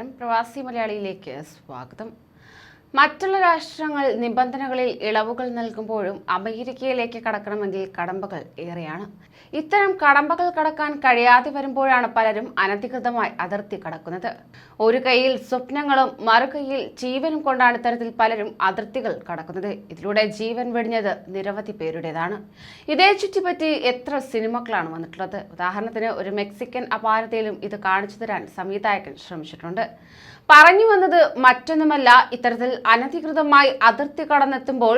നമസ്കാരം. പ്രവാസി മലയാളിയിലേക്ക് സ്വാഗതം. മറ്റുള്ള രാഷ്ട്രങ്ങൾ നിബന്ധനകളിൽ ഇളവുകൾ നൽകുമ്പോഴും അമേരിക്കയിലേക്ക് കടക്കണമെങ്കിൽ കടമ്പകൾ ഏറെയാണ്. ഇത്തരം കടമ്പകൾ കടക്കാൻ കഴിയാതെ വരുമ്പോഴാണ് പലരും അനധികൃതമായി അതിർത്തി കടക്കുന്നത്. ഒരു കൈയിൽ സ്വപ്നങ്ങളും മറുകൈയിൽ ജീവനും കൊണ്ടാണ് ഇത്തരത്തിൽ പലരും അതിർത്തികൾ കടക്കുന്നത്. ഇതിലൂടെ ജീവൻ വെടിഞ്ഞത് നിരവധി പേരുടേതാണ്. ഇതേ ചുറ്റിപ്പറ്റി എത്ര സിനിമകളാണ് വന്നിട്ടുള്ളത്. ഉദാഹരണത്തിന് ഒരു മെക്സിക്കൻ അപാരതയിലും ഇത് കാണിച്ചു തരാൻ സംവിധായകൻ ശ്രമിച്ചിട്ടുണ്ട്. പറഞ്ഞു വന്നത് മറ്റൊന്നുമല്ല, ഇത്തരത്തിൽ അനധികൃതമായി അതിർത്തി കടന്നെത്തുമ്പോൾ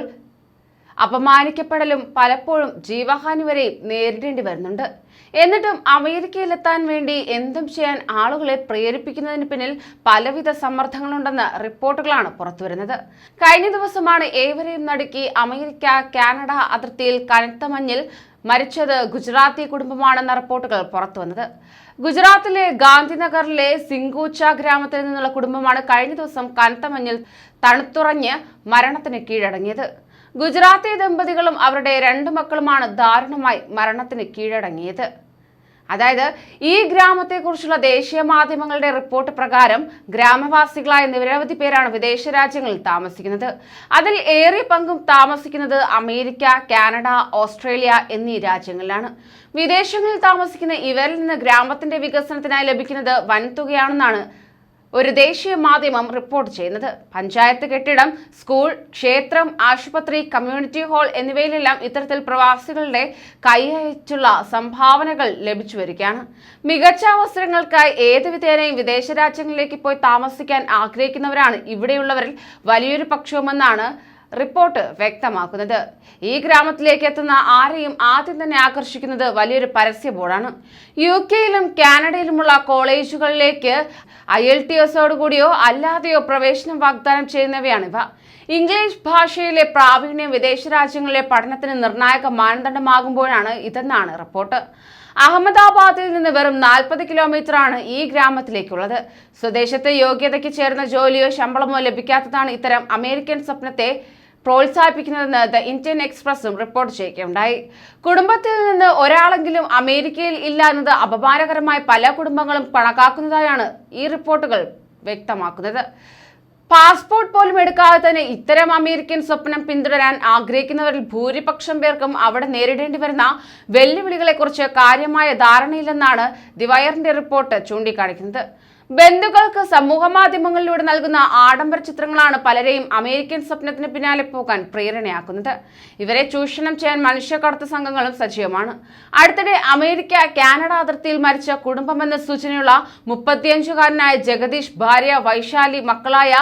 അപമാനിക്കപ്പെടലും പലപ്പോഴും ജീവഹാനി വരെയും നേരിടേണ്ടി വരുന്നുണ്ട്. എന്നിട്ടും അമേരിക്കയിലെത്താൻ വേണ്ടി എന്തും ചെയ്യാൻ ആളുകളെ പ്രേരിപ്പിക്കുന്നതിന് പിന്നിൽ പലവിധ സമ്മർദ്ദങ്ങളുണ്ടെന്ന റിപ്പോർട്ടുകളാണ് പുറത്തുവരുന്നത്. കഴിഞ്ഞ ദിവസമാണ് ഏവരെയും നടുക്കി അമേരിക്ക കാനഡ അതിർത്തിയിൽ കനത്ത മഞ്ഞിൽ മരിച്ചത് ഗുജറാത്തി കുടുംബമാണെന്ന റിപ്പോർട്ടുകൾ പുറത്തുവന്നത്. ഗുജറാത്തിലെ ഗാന്ധിനഗറിലെ സിംഗൂച്ച ഗ്രാമത്തിൽ നിന്നുള്ള കുടുംബമാണ് കഴിഞ്ഞ ദിവസം കനത്ത മഞ്ഞിൽ തണുത്തുറഞ്ഞ് മരണത്തിന് കീഴടങ്ങിയത്. ഗുജറാത്തി ദമ്പതികളും അവരുടെ 2 മക്കളുമാണ് ദാരുണമായി മരണത്തിന് കീഴടങ്ങിയത്. അതായത് ഈ ഗ്രാമത്തെക്കുറിച്ചുള്ള ദേശീയ മാധ്യമങ്ങളുടെ റിപ്പോർട്ട് പ്രകാരം ഗ്രാമവാസികളായ നിരവധി പേരാണ് വിദേശ രാജ്യങ്ങളിൽ താമസിക്കുന്നത്. അതിൽ ഏറിയ പങ്കും താമസിക്കുന്നത് അമേരിക്ക, കാനഡ, ഓസ്ട്രേലിയ എന്നീ രാജ്യങ്ങളിലാണ്. വിദേശങ്ങളിൽ താമസിക്കുന്ന ഇവരിൽ നിന്ന് ഗ്രാമത്തിന്റെ വികസനത്തിനായി ലഭിക്കുന്നത് വൻതുകയാണെന്നാണ് ഒരു ദേശീയ മാധ്യമം റിപ്പോർട്ട് ചെയ്യുന്നത്. പഞ്ചായത്ത് കെട്ടിടം, സ്കൂൾ, ക്ഷേത്രം, ആശുപത്രി, കമ്മ്യൂണിറ്റി ഹാൾ എന്നിവയിലെല്ലാം ഇത്തരത്തിൽ പ്രവാസികളുടെ കൈയച്ചുള്ള സംഭാവനകൾ ലഭിച്ചു വരികയാണ്. മികച്ച അവസരങ്ങൾക്കായി ഏത് വിധേനയും വിദേശ രാജ്യങ്ങളിലേക്ക് പോയി താമസിക്കാൻ ആഗ്രഹിക്കുന്നവരാണ് ഇവിടെയുള്ളവരിൽ വലിയൊരു പക്ഷവുമെന്നാണ് റിപ്പോർട്ട് വ്യക്തമാക്കുന്നത്. ഈ ഗ്രാമത്തിലേക്ക് എത്തുന്ന ആരെയും ആദ്യം തന്നെ ആകർഷിക്കുന്നത് വലിയൊരു പരസ്യ ബോർഡാണ്. UK-യിലും കാനഡയിലുമുള്ള കോളേജുകളിലേക്ക് IELTS-ഓടുകൂടിയോ അല്ലാതെയോ പ്രവേശനം വാഗ്ദാനം ചെയ്യുന്നവയാണിവ. ഇംഗ്ലീഷ് ഭാഷയിലെ പ്രാവീണ്യം വിദേശ രാജ്യങ്ങളിലെ പഠനത്തിന് നിർണായക മാനദണ്ഡമാകുമ്പോഴാണ് ഇതെന്നാണ് റിപ്പോർട്ട്. അഹമ്മദാബാദിൽ നിന്ന് വെറും 40 കിലോമീറ്ററാണ് ഈ ഗ്രാമത്തിലേക്കുള്ളത്. സ്വദേശത്തെ യോഗ്യതയ്ക്ക് ചേർന്ന ജോലിയോ ശമ്പളമോ ലഭിക്കാത്തതാണ് ഇത്തരം അമേരിക്കൻ സ്വപ്നത്തെ പ്രോത്സാഹിപ്പിക്കുന്നതെന്ന് ദ ഇന്ത്യൻ എക്സ്പ്രസും റിപ്പോർട്ട് ചെയ്യുകയുണ്ടായി. കുടുംബത്തിൽ നിന്ന് ഒരാളെങ്കിലും അമേരിക്കയിൽ ഇല്ല എന്നത് അപമാനകരമായി പല കുടുംബങ്ങളും കണക്കാക്കുന്നതായാണ് ഈ റിപ്പോർട്ടുകൾ വ്യക്തമാക്കുന്നത്. പാസ്പോർട്ട് പോലും എടുക്കാതെ തന്നെ ഇത്തരം അമേരിക്കൻ സ്വപ്നം പിന്തുടരാൻ ആഗ്രഹിക്കുന്നവരിൽ ഭൂരിപക്ഷം പേർക്കും അവിടെ നേരിടേണ്ടി വരുന്ന വെല്ലുവിളികളെക്കുറിച്ച് കാര്യമായ ധാരണയില്ലെന്നാണ് ദി വയറിന്റെ റിപ്പോർട്ട് ചൂണ്ടിക്കാണിക്കുന്നത്. ബന്ധുക്കൾക്ക് സമൂഹ മാധ്യമങ്ങളിലൂടെ നൽകുന്ന ആഡംബര ചിത്രങ്ങളാണ് പലരെയും അമേരിക്കൻ സ്വപ്നത്തിന് പിന്നാലെ പോകാൻ പ്രേരണയാക്കുന്നത്. ഇവരെ ചൂഷണം ചെയ്യാൻ മനുഷ്യക്കടത്ത് സംഘങ്ങളും സജീവമാണ്. അടുത്തിടെ അമേരിക്ക കാനഡ അതിർത്തിയിൽ മരിച്ച കുടുംബമെന്ന സൂചനയുള്ള 35-കാരനായ ജഗദീഷ്, ഭാര്യ വൈശാലി, മക്കളായ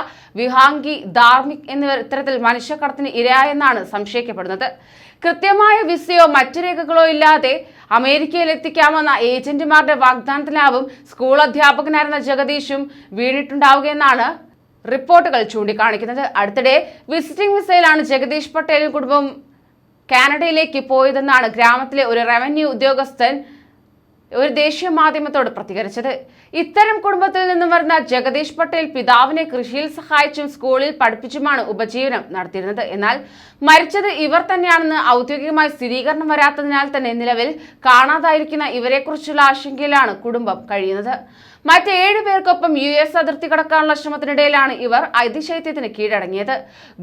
വിഹാംഗി, ധാർമിക് എന്നിവർ ഇത്തരത്തിൽ മനുഷ്യക്കടത്തിന് ഇരയായെന്നാണ് സംശയിക്കപ്പെടുന്നത്. കൃത്യമായ വിസയോ മറ്റു രേഖകളോ ഇല്ലാതെ അമേരിക്കയിൽ എത്തിക്കാമെന്ന ഏജന്റുമാരുടെ വാഗ്ദാനത്തിലാവും സ്കൂൾ അധ്യാപകനായിരുന്ന ജഗദീഷും വീണിട്ടുണ്ടാവുകയെന്നാണ് റിപ്പോർട്ടുകൾ ചൂണ്ടിക്കാണിക്കുന്നത്. അടുത്തിടെ വിസിറ്റിംഗ് വിസയിലാണ് ജഗദീഷ് പട്ടേലും കുടുംബം കാനഡയിലേക്ക് പോയതെന്നാണ് ഗ്രാമത്തിലെ ഒരു റവന്യൂ ഉദ്യോഗസ്ഥൻ ഒരു ദേശീയ മാധ്യമത്തോട് പ്രതികരിച്ചത്. ഇത്തരം കുടുംബത്തിൽ നിന്നും വരുന്ന ജഗദീഷ് പട്ടേൽ പിതാവിനെ കൃഷിയിൽ സഹായിച്ചും സ്കൂളിൽ പഠിപ്പിച്ചുമാണ് ഉപജീവനം നടത്തിയിരുന്നത്. എന്നാൽ മരിച്ചത് ഇവർ തന്നെയാണെന്ന് ഔദ്യോഗികമായി സ്ഥിരീകരണം വരാത്തതിനാൽ തന്നെ നിലവിൽ കാണാതായിരിക്കുന്ന ഇവരെക്കുറിച്ചുള്ള ആശങ്കയിലാണ് കുടുംബം കഴിയുന്നത്. മറ്റ് 7 പേർക്കൊപ്പം US അതിർത്തി കടക്കാനുള്ള ശ്രമത്തിനിടയിലാണ് ഇവർ അതിശൈത്യത്തിന് കീഴടങ്ങിയത്.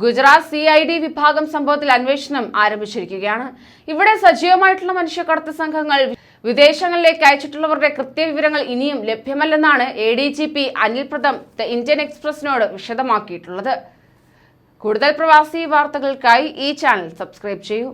ഗുജറാത്ത് CID വിഭാഗം സംഭവത്തിൽ അന്വേഷണം ആരംഭിച്ചിരിക്കുകയാണ്. ഇവിടെ സജീവമായിട്ടുള്ള മനുഷ്യക്കടത്ത് സംഘങ്ങൾ വിദേശങ്ങളിലേക്ക് അയച്ചിട്ടുള്ളവരുടെ കൃത്യവിവരങ്ങൾ ഇനിയും ലഭ്യമല്ലെന്നാണ് ADGP Anil Pratham the Indian എക്സ്പ്രസിനോട് വിശദമാക്കിയിട്ടുള്ളത്. കൂടുതൽ പ്രവാസി വാർത്തകൾക്കായി ഈ ചാനൽ സബ്സ്ക്രൈബ് ചെയ്യൂ.